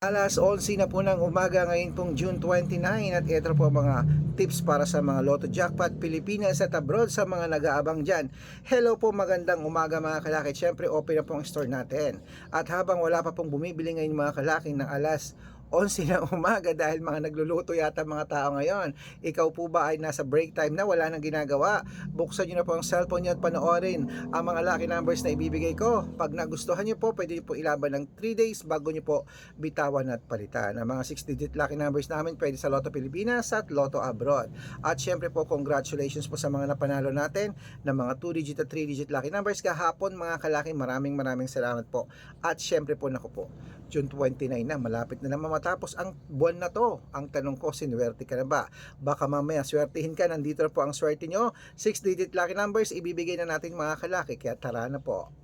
Alas 11 na po ng umaga ngayon pong June 29 at ito po mga tips para sa mga Lotto Jackpot Pilipinas at abroad sa mga nag-aabang dyan. Hello po, magandang umaga mga kalaki. Siyempre open na po ang store natin. At habang wala pa pong bumibili ngayon mga kalaki ng alas 11 ng umaga dahil mga nagluluto yata mga tao ngayon. Ikaw po ba ay nasa break time na wala nang ginagawa? Buksan nyo na po ang cellphone nyo at panoorin ang mga lucky numbers na ibibigay ko. Pag nagustuhan nyo po, pwede nyo po ilaban ng 3 days bago nyo po bitawan at palitan. Ang mga 6-digit lucky numbers namin pwede sa Lotto Pilipinas at Lotto Abroad. At syempre po, congratulations po sa mga napanalo natin ng mga 2-digit at 3-digit lucky numbers kahapon mga kalaki. Maraming salamat po. At syempre po, naku po, June 29 na, malapit na naman matapos ang buwan na to. Ang tanong ko, sinuwerte ka na ba? Baka mamaya swertihin ka, nandito na po ang swerte nyo. 6-digit lucky numbers ibibigay na natin mga kalaki, kaya tara na po.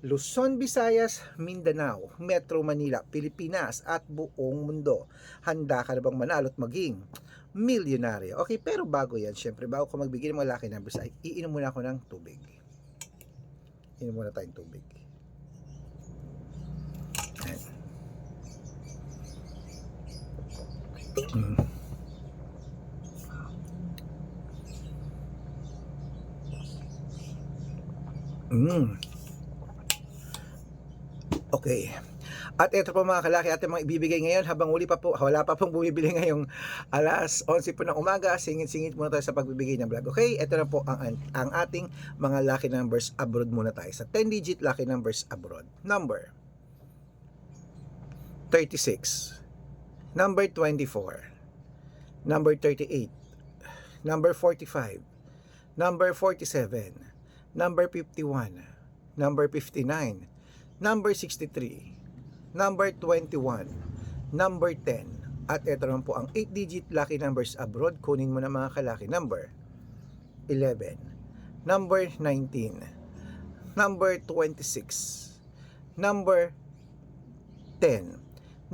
Luzon, Visayas, Mindanao, Metro Manila, Pilipinas at buong mundo. Handa ka na bang manalo at maging milyonaryo? Okay, pero bago yan, syempre bago ko magbigay ng mga lucky numbers, ay iinom muna ako ng tubig. Inom muna tayong tubig. Okay. At ito po mga kalaki ating mga ibibigay ngayon habang wala pa pong bumibili ngayong alas 11 po ng umaga. Singit-singit muna tayo sa pagbibigay ng vlog. Okay, ito na po ang ating mga lucky numbers abroad muna tayo. Sa 10-digit lucky numbers abroad. Number 36, number 24, number 38, number 45, number 47, number 51, number 59, number 63, number 21, number 10, at ito naman po ang 8-digit lucky numbers abroad. Kunin mo na mga kalaki. Number 11, number 19, number 26, number 10,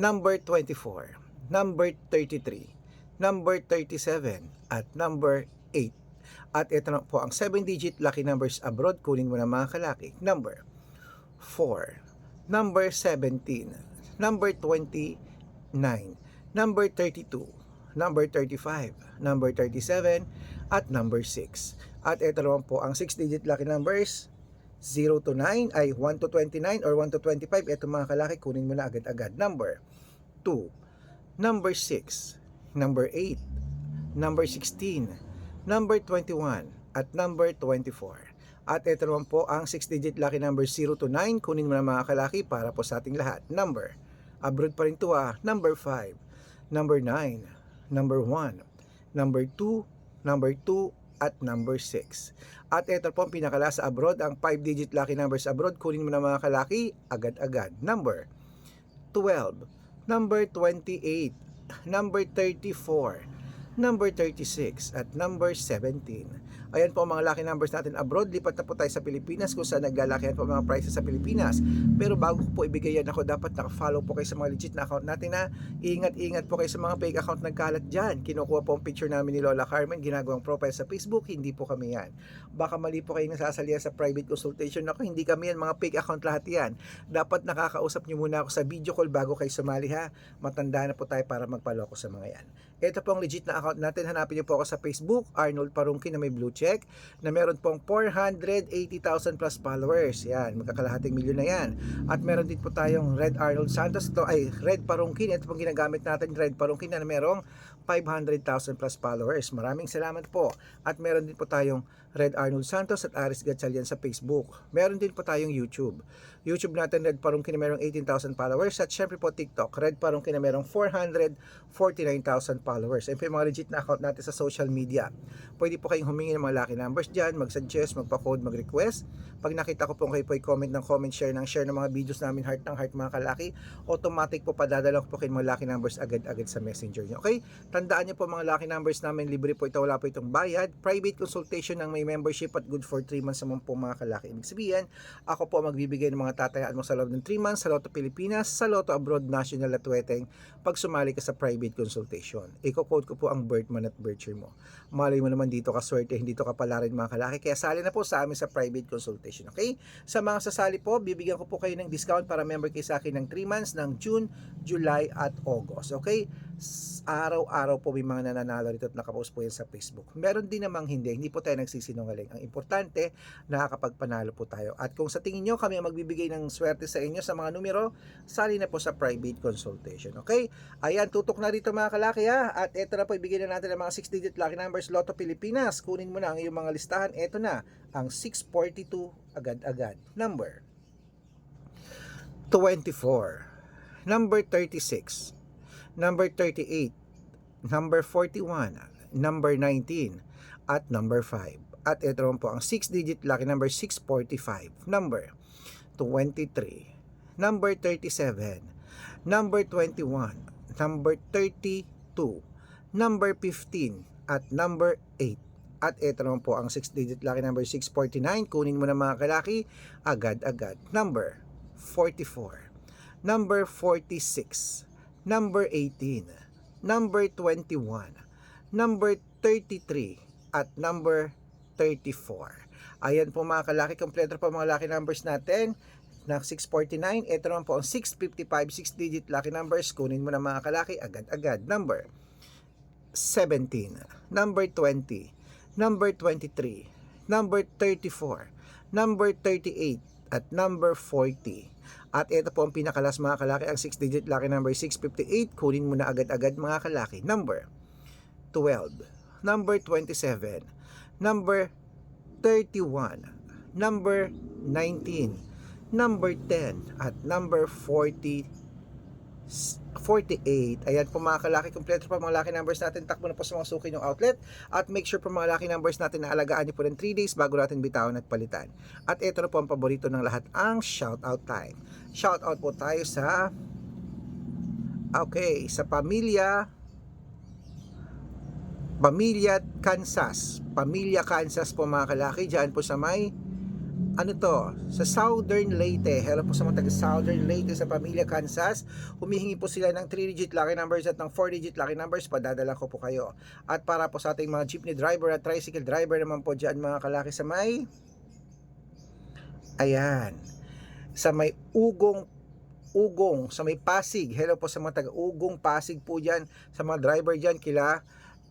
number 24, number 33, number 37, at number 8. At ito na po ang 7-digit lucky numbers abroad. Kunin mo na mga kalaki. Number 4, number 17, number 29, number 32, number 35, number 37, at number 6. At ito naman po ang 6-digit lucky numbers 0 to 9 ay 1 to 29 or 1 to 25. Ito mga kalaki, kunin mo na agad-agad. Number 2, number 6, number 8, number 16, number 21, at number 24. At ito naman po ang 6-digit lucky number 0 to 9. Kunin mo na mga kalaki para po sa ating lahat. Number, abroad pa rin to number 5, number 9, number 1, number 2, number 2, at number 6. At ito po ang pinakala sa abroad, ang 5-digit lucky numbers abroad. Kunin mo na mga kalaki agad-agad. Number 12, number 28, number 34, number 36, at number 17. Ayan po ang mga lucky numbers natin abroad. Lipat na po tayo sa Pilipinas kung saan naglalakihan po mga prices sa Pilipinas. Pero bago ko po ibigay yan, ako dapat naka-follow po kayo sa mga legit na account natin na ingat-ingat po kayo sa mga fake account nagkalat dyan. Kinukuha po ang picture namin ni Lola Carmen, ginagawang profile sa Facebook. Hindi po kami yan. Baka mali po kayo nasasalihan sa private consultation. Ako, hindi kami yan, mga fake account lahat yan. Dapat nakakausap nyo muna ako sa video call bago kayo sumali ha. Matanda na po tayo para magpaloko sa mga yan. Ito po ang legit na account natin. Hanapin niyo po ako sa Facebook, Arnold Parungki na may blue check, na meron pong 480,000 plus followers. Yan, magkakalahating milyon na yan. At meron din po tayong Red Arnold Santos. Ito ay Red Parungkin. Ito pong ginagamit natin, Red Parungkin, na merong 500,000 plus followers. Maraming salamat po. At meron din po tayong Red Arnold Santos at Aris Gatchalian sa Facebook. Meron din po tayong YouTube. YouTube natin, Red Parungkin, na merong 18,000 followers. At syempre po TikTok, Red Parungkin, na merong 449,000 followers. Ayun po yung mga legit na account natin sa social media. Pwede po kayong humingi ng mga lucky numbers dyan, mag-suggest, magpa-code, mag-request. Pag nakita ko po kayo po i-comment ng comment, share ng mga videos namin, heart ng heart mga kalaki, automatic po padadala ko po kayo mga lucky numbers agad-agad sa messenger nyo. Okay? Tandaan nyo po mga lucky numbers namin, libre po ito, wala po itong bayad. Private consultation ng may membership at good for 3 months naman po mga kalaki. Ibig sabihin, ako po magbibigay ng mga tatayaan mo sa loob ng 3 months sa Lotto Pilipinas, sa Lotto Abroad, National at Weteng pag sumali ka sa private consultation. Iko-code ko po ang birth month at birth year mo. Malay mo naman dito ka swerte, hindi dito ka pala rin mga kalaki. Kaya sali na po sa amin sa private consultation. Okay? Sa mga sasali po, bibigyan ko po kayo ng discount para member kayo sa akin ng 3 months ng June, July at August. Okay? Araw-araw po may mga nananalo rito at nakapost po yan sa Facebook. Meron din namang hindi po tayo nagsisinungaling. Ang importante, nakakapagpanalo po tayo. At kung sa tingin nyo kami ang magbibigay ng swerte sa inyo sa mga numero, sali na po sa private consultation. Okay? Ayan, tutok na rito mga kalaki ha. At eto na po, ibigay na natin ang mga 6-digit lucky numbers Lotto Pilipinas. Kunin mo na ang iyong mga listahan. Eto na, ang 642 agad-agad. Number 24, number 36, number 38, number 41, number 19, at number 5. At ito naman po ang 6-digit lucky number 645, number 23, number 37, number 21, number 32, number 15, at number 8. At ito naman po ang 6-digit lucky number 649. Kunin mo na mga kalaki, agad-agad. Number 44, number 46, number 18, number 21, number 33, at number 34. Ayan po mga kalaki, kompleto po mga lucky numbers natin na 649. Ito naman po ang 655, 6-digit lucky numbers. Kunin mo na mga kalaki, agad-agad. Number 17, number 20, number 23, number 34, number 38, at number 40. At ito po ang pinakalas mga kalaki, ang 6-digit lucky number 658. Kunin mo na agad-agad mga kalaki. Number 12, number 27, number 31, number 19, number 10, at number 48. Ayan po mga kalaki, kompleto pa mga lucky numbers natin. Takbo na po sa mga suki yung outlet. At make sure po mga lucky numbers natin na alagaan nyo po ng 3 days bago natin bitawan at palitan. At ito na po ang paborito ng lahat, ang shoutout time. Shoutout po tayo sa sa Pamilya Kansas. Pamilya Kansas po mga kalaki. Diyan po sa may sa Southern Leyte. Hello po sa mga taga Southern Leyte sa Pamilya Kansas. Humihingi po sila ng 3-digit lucky numbers at ng 4-digit lucky numbers. Padadala ko po kayo. At para po sa ating mga jeepney driver at tricycle driver naman po dyan mga kalaki sa may sa may Ugong, sa may Pasig. Hello po sa mga taga Ugong, Pasig po dyan. Sa mga driver dyan, kila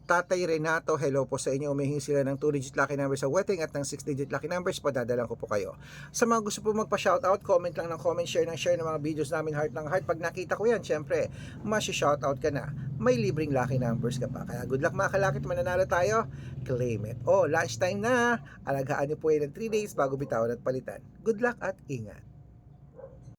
Tatay Renato, hello po sa inyo. Umihingi sila ng 2-digit lucky numbers sa wedding at ng 6-digit lucky numbers. Padadalan ko po kayo. Sa mga gusto po magpa-shoutout, comment lang ng comment, share ng mga videos namin, heart ng heart. Pag nakita ko yan, syempre, masya-shoutout ka na. May libreng lucky numbers ka pa. Kaya good luck mga kalakit, mananalo tayo. Claim it. Lunchtime na. Alagaan niyo po yan ng 3 days bago bitawan at palitan. Good luck at ingat.